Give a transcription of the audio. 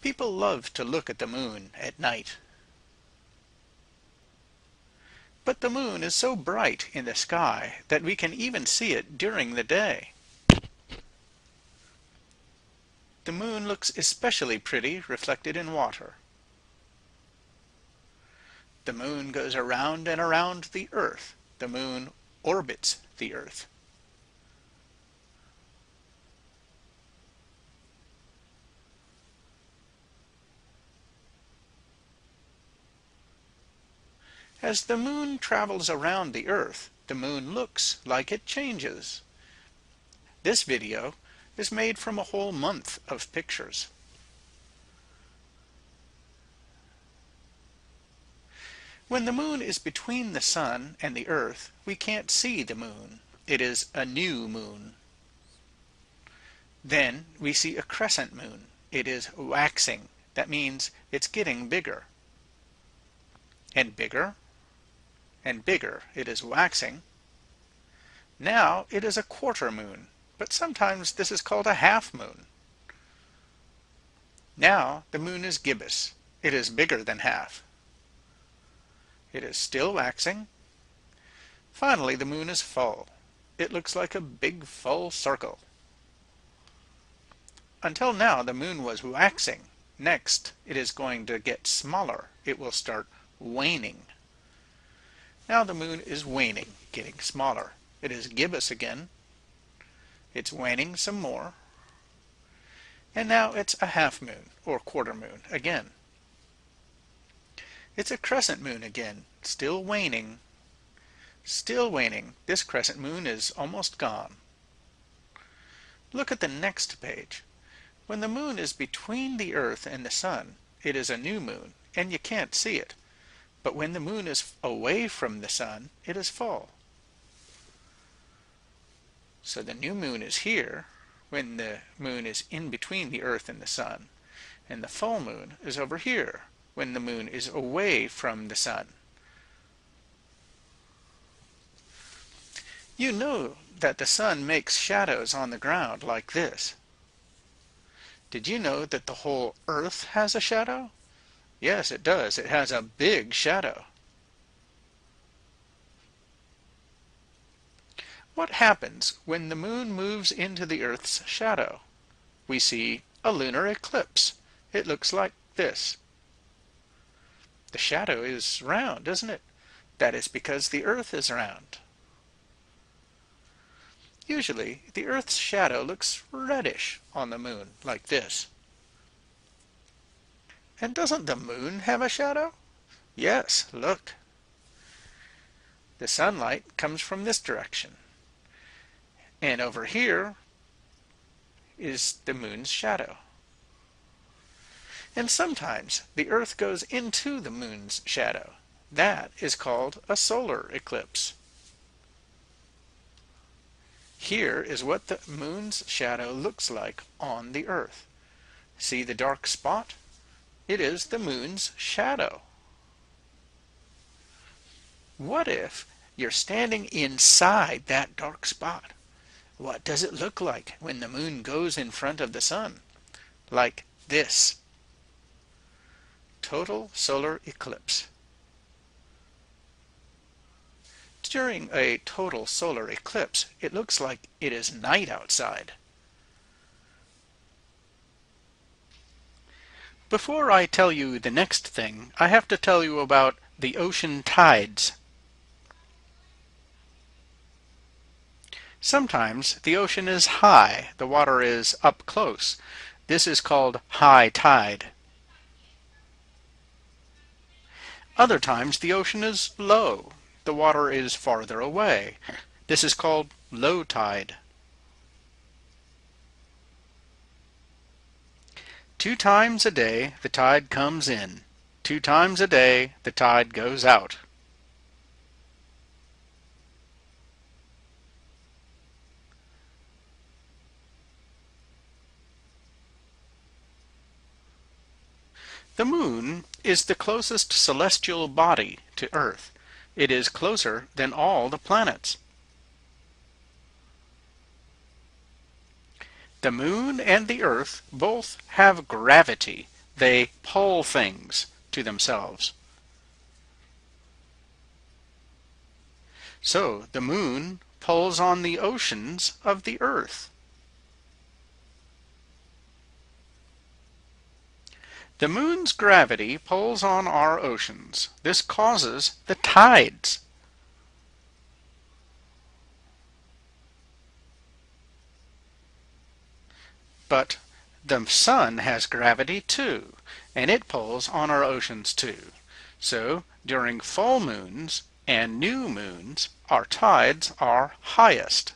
People love to look at the moon at night. But the moon is so bright in the sky that we can even see it during the day. The moon looks especially pretty reflected in water. The moon goes around and around the Earth. The moon orbits the Earth. As the moon travels around the Earth, the moon looks like it changes. This video is made from a whole month of pictures. When the moon is between the sun and the Earth, we can't see the moon. It is a new moon. Then we see a crescent moon. It is waxing. That means it's getting bigger. And bigger. And bigger. It is waxing. Now it is a quarter moon, but sometimes this is called a half moon. Now the moon is gibbous. It is bigger than half. It is still waxing. Finally, the moon is full. It looks like a big full circle. Until now, the moon was waxing. Next, it is going to get smaller. It will start waning. Now the moon is waning, getting smaller. It is gibbous again. It's waning some more. And now it's a half moon, or quarter moon, again. It's a crescent moon again, still waning. Still waning. This crescent moon is almost gone. Look at the next page. When the moon is between the Earth and the sun, it is a new moon, and you can't see it. But when the moon is away from the sun, it is full. So the new moon is here when the moon is in between the Earth and the sun. And the full moon is over here when the moon is away from the sun. You know that the sun makes shadows on the ground like this. Did you know that the whole Earth has a shadow? Yes, it does. It has a big shadow. What happens when the moon moves into the Earth's shadow? We see a lunar eclipse. It looks like this. The shadow is round, isn't it? That is because the Earth is round. Usually, the Earth's shadow looks reddish on the moon, like this. And doesn't the moon have a shadow? Yes, look. The sunlight comes from this direction. And over here is the moon's shadow. And sometimes the Earth goes into the moon's shadow. That is called a solar eclipse. Here is what the moon's shadow looks like on the Earth. See the dark spot? It is the moon's shadow. What if you're standing inside that dark spot? What does it look like when the moon goes in front of the sun? Like this. Total solar eclipse. During a total solar eclipse, it looks like it is night outside. Before I tell you the next thing, I have to tell you about the ocean tides. Sometimes the ocean is high, the water is up close. This is called high tide. Other times the ocean is low, the water is farther away. This is called low tide. 2 times a day the tide comes in. 2 times a day the tide goes out. The moon is the closest celestial body to Earth. It is closer than all the planets. The moon and the Earth both have gravity. They pull things to themselves. So the moon pulls on the oceans of the earth. The moon's gravity pulls on our oceans. This causes the tides. But the sun has gravity too, and it pulls on our oceans too. So during full moons and new moons, our tides are highest.